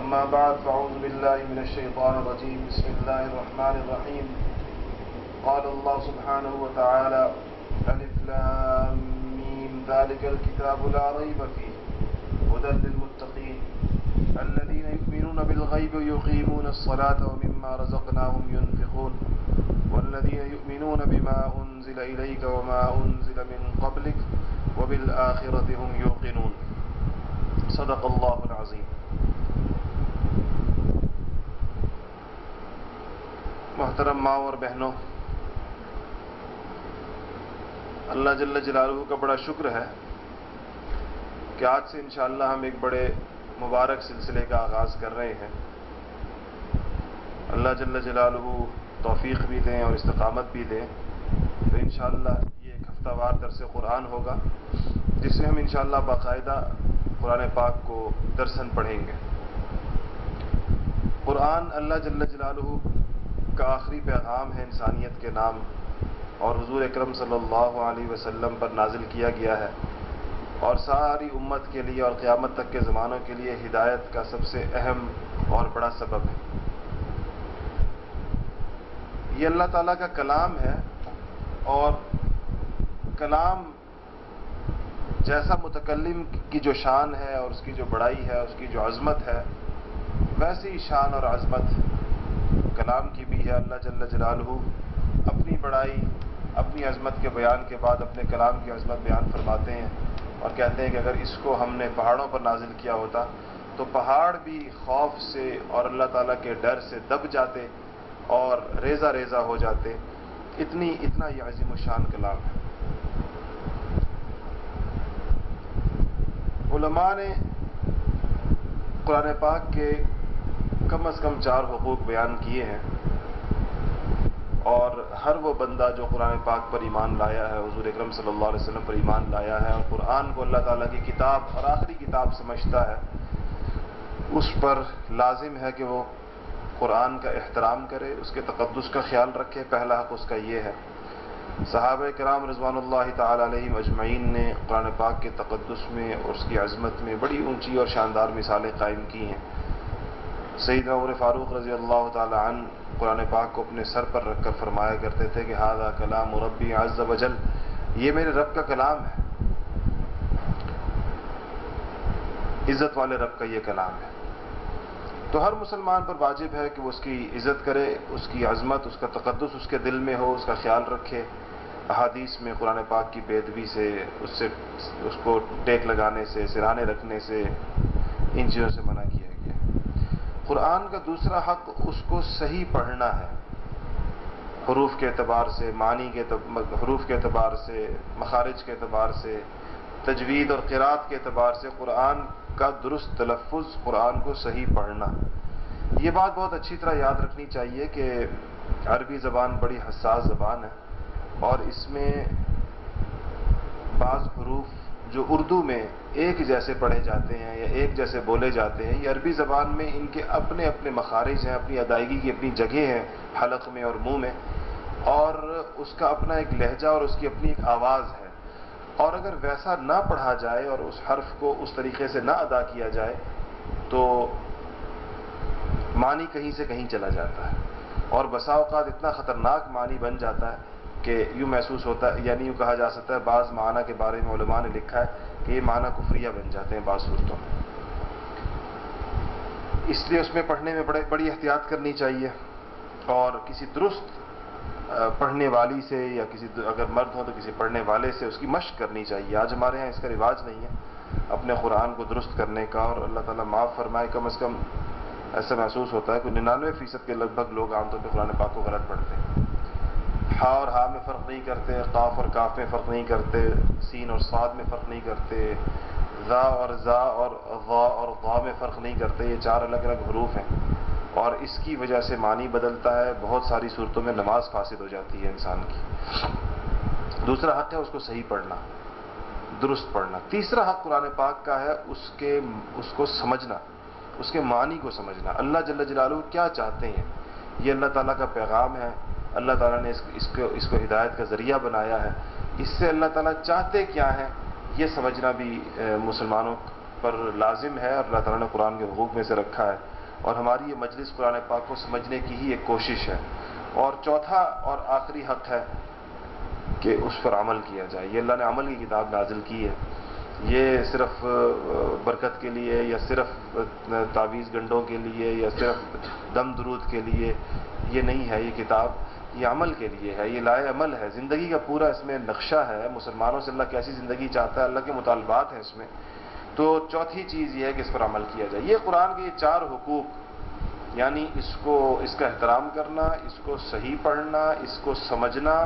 أما بعد فأعوذ بالله من الشيطان الرجيم. بسم الله الرحمن الرحيم. قال الله سبحانه وتعالى: ألف لام ميم ذلك الكتاب لا ريب فيه هدى للمتقين الذين يؤمنون بالغيب ويقيمون الصلاة ومما رزقناهم ينفقون والذين يؤمنون بما أنزل إليك وما أنزل من قبلك وبالآخرة هم يوقنون. صدق اللہ العظیم. محترم ماں اور بہنوں، اللہ جل جلالہ کا بڑا شکر ہے کہ آج سے انشاءاللہ ہم ایک بڑے مبارک سلسلے کا آغاز کر رہے ہیں. اللہ جل جلالہ توفیق بھی دیں اور استقامت بھی دیں. تو انشاءاللہ یہ ایک ہفتہ وار درس قرآن ہوگا جس میں ہم انشاءاللہ باقاعدہ قرآن پاک کو درسن پڑھیں گے. قرآن اللہ جل جلالہ کا آخری پیغام ہے انسانیت کے نام، اور حضور اکرم صلی اللہ علیہ وسلم پر نازل کیا گیا ہے، اور ساری امت کے لیے اور قیامت تک کے زمانوں کے لیے ہدایت کا سب سے اہم اور بڑا سبب ہے. یہ اللہ تعالیٰ کا کلام ہے، اور کلام جیسا متکلم کی جو شان ہے اور اس کی جو بڑائی ہے، اس کی جو عظمت ہے، ویسی شان اور عظمت کلام کی بھی ہے. اللہ جل جلالہ اپنی بڑائی، اپنی عظمت کے بیان کے بعد اپنے کلام کی عظمت بیان فرماتے ہیں اور کہتے ہیں کہ اگر اس کو ہم نے پہاڑوں پر نازل کیا ہوتا تو پہاڑ بھی خوف سے اور اللہ تعالیٰ کے ڈر سے دب جاتے اور ریزہ ریزہ ہو جاتے. اتنا یہ عظیم الشان کلام ہے. علماء نے قرآن پاک کے کم از کم 4 حقوق بیان کیے ہیں، اور ہر وہ بندہ جو قرآن پاک پر ایمان لایا ہے، حضور اکرم صلی اللہ علیہ وسلم پر ایمان لایا ہے اور قرآن کو اللہ تعالیٰ کی کتاب اور آخری کتاب سمجھتا ہے، اس پر لازم ہے کہ وہ قرآن کا احترام کرے، اس کے تقدس کا خیال رکھے. پہلا حق اس کا یہ ہے. صحابہ کرام رضوان اللہ تعالی علیہم اجمعین نے قرآن پاک کے تقدس میں اور اس کی عظمت میں بڑی اونچی اور شاندار مثالیں قائم کی ہیں. سیدنا عمر فاروق رضی اللہ تعالی عنہ قرآن پاک کو اپنے سر پر رکھ کر فرمایا کرتے تھے کہ ھذا کلام ربی عز وجل، یہ میرے رب کا کلام ہے، عزت والے رب کا یہ کلام ہے. تو ہر مسلمان پر واجب ہے کہ وہ اس کی عزت کرے، اس کی عظمت، اس کا تقدس اس کے دل میں ہو، اس کا خیال رکھے. احادیث میں قرآن پاک کی بے ادبی سے، اس کو ٹیک لگانے سے، سرانے رکھنے سے، ان چیزوں سے منع کیا گیا. قرآن کا دوسرا حق اس کو صحیح پڑھنا ہے، حروف کے اعتبار سے، معنی کے حروف کے اعتبار سے، مخارج کے اعتبار سے، تجوید اور قرات کے اعتبار سے قرآن کا درست تلفظ، قرآن کو صحیح پڑھنا. یہ بات بہت اچھی طرح یاد رکھنی چاہیے کہ عربی زبان بڑی حساس زبان ہے، اور اس میں بعض حروف جو اردو میں ایک جیسے پڑھے جاتے ہیں یا ایک جیسے بولے جاتے ہیں، یہ عربی زبان میں ان کے اپنے اپنے مخارج ہیں، اپنی ادائیگی کی اپنی جگہ ہیں حلق میں اور منہ میں، اور اس کا اپنا ایک لہجہ اور اس کی اپنی ایک آواز ہے. اور اگر ویسا نہ پڑھا جائے اور اس حرف کو اس طریقے سے نہ ادا کیا جائے تو معنی کہیں سے کہیں چلا جاتا ہے، اور بسا اوقات اتنا خطرناک معنی بن جاتا ہے کہ یوں محسوس ہوتا ہے، یعنی یوں کہا جا سکتا ہے بعض معنی کے بارے میں علماء نے لکھا ہے کہ یہ معنی کفریہ بن جاتے ہیں بعض صورتوں میں. اس لیے اس میں پڑھنے میں بڑی احتیاط کرنی چاہیے، اور کسی درست پڑھنے والی سے یا اگر مرد ہو تو کسی پڑھنے والے سے اس کی مشق کرنی چاہیے. آج ہمارے ہاں اس کا رواج نہیں ہے اپنے قرآن کو درست کرنے کا، اور اللہ تعالیٰ معاف فرمائے، کم از کم ایسا محسوس ہوتا ہے کہ 99% کے لگ بھگ لوگ عام طور پہ قرآن پاک کو غلط پڑھتے ہیں. ہا اور ہا میں فرق نہیں کرتے، قاف اور کاف میں فرق نہیں کرتے، سین اور صاد میں فرق نہیں کرتے، ذا اور ذا اور غا اور غا میں فرق نہیں کرتے. یہ 4 الگ الگ حروف ہیں، اور اس کی وجہ سے معنی بدلتا ہے. بہت ساری صورتوں میں نماز فاسد ہو جاتی ہے انسان کی. دوسرا حق ہے اس کو صحیح پڑھنا، درست پڑھنا. تیسرا حق قرآن پاک کا ہے اس کو سمجھنا، اس کے معنی کو سمجھنا. اللہ جل جلالہ کیا چاہتے ہیں، یہ اللہ تعالیٰ کا پیغام ہے، اللہ تعالیٰ نے اس کو ہدایت کا ذریعہ بنایا ہے. اس سے اللہ تعالیٰ چاہتے کیا ہیں یہ سمجھنا بھی مسلمانوں پر لازم ہے اور اللہ تعالیٰ نے قرآن کے حقوق میں سے رکھا ہے، اور ہماری یہ مجلس قرآن پاک کو سمجھنے کی ہی ایک کوشش ہے۔ اور چوتھا اور آخری حق ہے کہ اس پر عمل کیا جائے۔ یہ اللہ نے عمل کی کتاب نازل کی ہے، یہ صرف برکت کے لیے یا صرف تعویذ گنڈوں کے لیے یا صرف دم درود کے لیے یہ نہیں ہے۔ یہ کتاب یہ عمل کے لیے ہے، یہ لائے عمل ہے، زندگی کا پورا اس میں نقشہ ہے، مسلمانوں سے اللہ کیسی زندگی چاہتا ہے، اللہ کے مطالبات ہیں اس میں۔ تو چوتھی چیز یہ ہے کہ اس پر عمل کیا جائے۔ یہ قرآن کے یہ 4 حقوق، یعنی اس کا احترام کرنا، اس کو صحیح پڑھنا، اس کو سمجھنا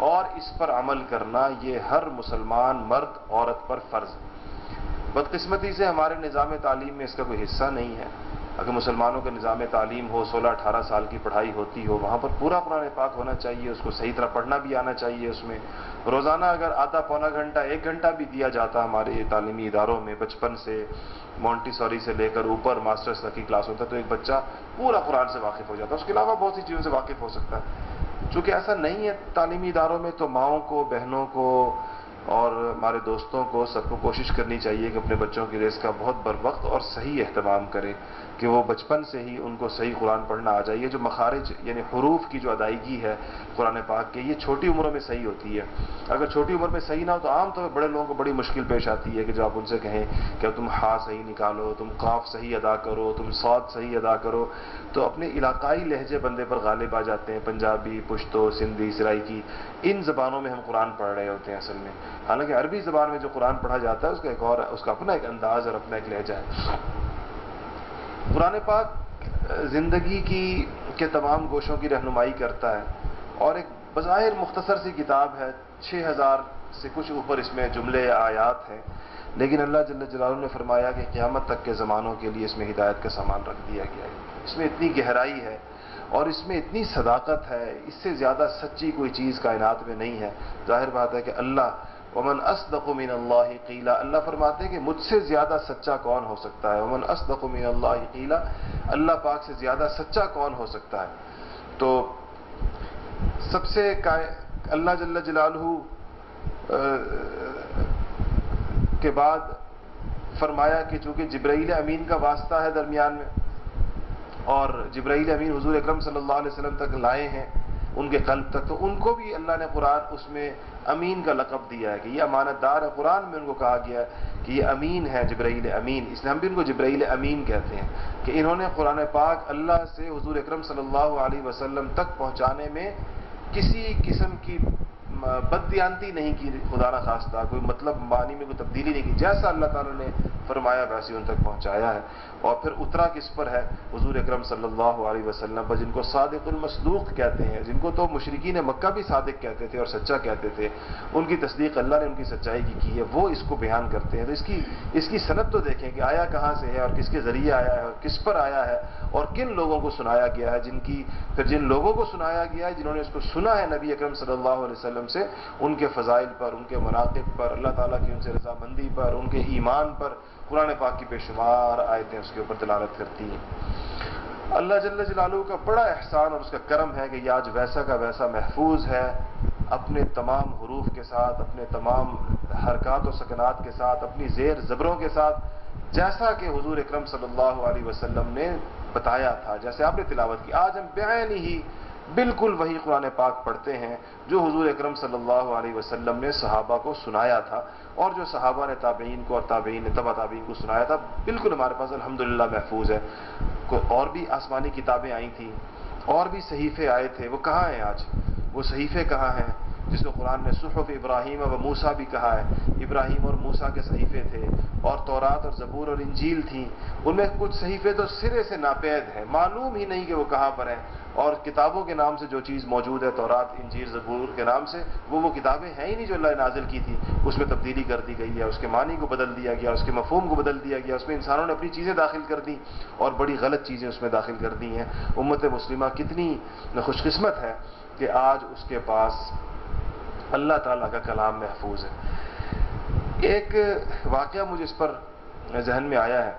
اور اس پر عمل کرنا، یہ ہر مسلمان مرد عورت پر فرض ہے۔ بدقسمتی سے ہمارے نظام تعلیم میں اس کا کوئی حصہ نہیں ہے۔ اگر مسلمانوں کا نظام تعلیم ہو، 16-18 سال کی پڑھائی ہوتی ہو، وہاں پر پورا قرآن پاک ہونا چاہیے، اس کو صحیح طرح پڑھنا بھی آنا چاہیے۔ اس میں روزانہ اگر آدھا پونا گھنٹہ 1 گھنٹہ بھی دیا جاتا ہمارے تعلیمی اداروں میں، بچپن سے مونٹی سوری سے لے کر اوپر ماسٹرز تک کی کلاس ہوتا ہے، تو ایک بچہ پورا قرآن سے واقف ہو جاتا ہے۔ اس کے علاوہ بہت سی چیزوں سے واقف ہو سکتا ہے۔ چونکہ ایسا نہیں ہے تعلیمی اداروں میں، تو ماؤں کو، بہنوں کو اور ہمارے دوستوں کو، سب کو کوشش کرنی چاہیے کہ اپنے بچوں کے لیے اس کا بہت بر وقت اور صحیح اہتمام کرے، کہ وہ بچپن سے ہی ان کو صحیح قرآن پڑھنا آ جائے۔ جو مخارج یعنی حروف کی جو ادائیگی ہے قرآن پاک کے، یہ چھوٹی عمروں میں صحیح ہوتی ہے۔ اگر چھوٹی عمر میں صحیح نہ ہو تو عام طور پر بڑے لوگوں کو بڑی مشکل پیش آتی ہے کہ جب آپ ان سے کہیں کہ تم ہا صحیح نکالو، تم قاف صحیح ادا کرو، تم صاد صحیح ادا کرو، تو اپنے علاقائی لہجے بندے پر غالب آ جاتے ہیں۔ پنجابی، پشتو، سندھی، سرائکی، ان زبانوں میں ہم قرآن پڑھ رہے ہوتے ہیں اصل میں، حالانکہ عربی زبان میں جو قرآن پڑھا جاتا ہے اس کا اپنا ایک انداز اور اپنا ایک لہجہ ہے۔ قرآن پاک زندگی کے تمام گوشوں کی رہنمائی کرتا ہے، اور ایک بظاہر مختصر سی کتاب ہے، 6000 سے کچھ اوپر اس میں جملے آیات ہیں، لیکن اللہ جل جلالہ نے فرمایا کہ قیامت تک کے زمانوں کے لیے اس میں ہدایت کا سامان رکھ دیا گیا ہے۔ اس میں اتنی گہرائی ہے اور اس میں اتنی صداقت ہے، اس سے زیادہ سچی کوئی چیز کائنات میں نہیں ہے۔ ظاہر بات ہے کہ اللہ ومن اصدق من اللہ قیلا، اللہ فرماتے ہیں کہ مجھ سے زیادہ سچا کون ہو سکتا ہے۔ ومن اصدق من اللہ قیلا، اللہ پاک سے زیادہ سچا کون ہو سکتا ہے۔ تو سب سے اللہ جل جلالہ کے بعد فرمایا کہ چونکہ جبرائیل امین کا واسطہ ہے درمیان میں، اور جبرائیل امین حضور اکرم صلی اللہ علیہ وسلم تک لائے ہیں، ان کے قلب تک، تو ان کو بھی اللہ نے قرآن اس میں امین کا لقب دیا ہے کہ یہ امانت دار ہے۔ قرآن میں ان کو کہا گیا ہے کہ یہ امین ہے، جبرائیل امین، اس لیے ہم بھی ان کو جبرائیل امین کہتے ہیں، کہ انہوں نے قرآن پاک اللہ سے حضور اکرم صلی اللہ علیہ وسلم تک پہنچانے میں کسی قسم کی بددیانتی نہیں کی، خدا نہ خواستہ کوئی مطلب معنی میں کوئی تبدیلی نہیں کی، جیسا اللہ تعالیٰ نے فرمایا ویسے ان تک پہنچایا ہے۔ اور پھر اترا کس پر ہے؟ حضور اکرم صلی اللہ علیہ وسلم پر، جن کو صادق المصدوق کہتے ہیں، جن کو تو مشرکین مکہ بھی صادق کہتے تھے اور سچا کہتے تھے، ان کی تصدیق اللہ نے ان کی سچائی کی ہے، وہ اس کو بیان کرتے ہیں۔ تو اس کی سند تو دیکھیں کہ آیا کہاں سے ہے اور کس کے ذریعے آیا ہے اور کس پر آیا ہے اور کن لوگوں کو سنایا گیا ہے، جن لوگوں کو سنایا گیا ہے، جنہوں نے اس کو سنا ہے نبی اکرم صلی اللہ علیہ وسلم سے، ان کے فضائل پر، ان کے مناقب پر، اللہ تعالیٰ کی ان سے رضامندی پر، ان کے ایمان پر قرآن پاک کی بے شمار آیتیں اس کے اوپر دلالت کرتی ہیں۔ اللہ جل جلالہ کا بڑا احسان اور اس کا کرم ہے کہ یہ آج ویسا کا ویسا محفوظ ہے، اپنے تمام حروف کے ساتھ، اپنے تمام حرکات و سکنات کے ساتھ، اپنی زیر زبروں کے ساتھ، جیسا کہ حضور اکرم صلی اللہ علیہ وسلم نے بتایا تھا، جیسے آپ نے تلاوت کی۔ آج ہم بعین ہی بالکل وہی قرآن پاک پڑھتے ہیں جو حضور اکرم صلی اللہ علیہ وسلم نے صحابہ کو سنایا تھا، اور جو صحابہ نے تابعین کو اور تابعین نے تبع تابعین کو سنایا تھا، بالکل ہمارے پاس الحمدللہ محفوظ ہے۔ اور بھی آسمانی کتابیں آئی تھیں، اور بھی صحیفے آئے تھے، وہ کہاں ہیں آج؟ وہ صحیفے کہاں ہیں جس کو قرآن نے صحف ابراہیم و موسیٰ بھی کہا ہے؟ ابراہیم اور موسیٰ کے صحیفے تھے، اور تورات اور زبور اور انجیل تھیں، ان میں کچھ صحیفے تو سرے سے ناپید ہیں، معلوم ہی نہیں کہ وہ کہاں پر ہیں، اور کتابوں کے نام سے جو چیز موجود ہے تورات، انجیل، زبور کے نام سے، وہ کتابیں ہیں ہی نہیں جو اللہ نے نازل کی تھی، اس میں تبدیلی کر دی گئی ہے، اس کے معنی کو بدل دیا گیا، اس کے مفہوم کو بدل دیا گیا، اس میں انسانوں نے اپنی چیزیں داخل کر دی اور بڑی غلط چیزیں اس میں داخل کر دی ہیں۔ امت مسلمہ کتنی خوش قسمت ہے کہ آج اس کے پاس اللہ تعالیٰ کا کلام محفوظ ہے۔ ایک واقعہ مجھے اس پر ذہن میں آیا ہے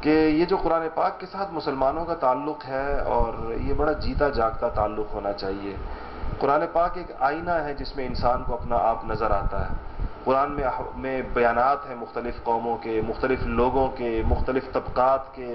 کہ یہ جو قرآن پاک کے ساتھ مسلمانوں کا تعلق ہے، اور یہ بڑا جیتا جاگتا تعلق ہونا چاہیے۔ قرآن پاک ایک آئینہ ہے جس میں انسان کو اپنا آپ نظر آتا ہے۔ قرآن میں بیانات ہیں مختلف قوموں کے، مختلف لوگوں کے، مختلف طبقات کے،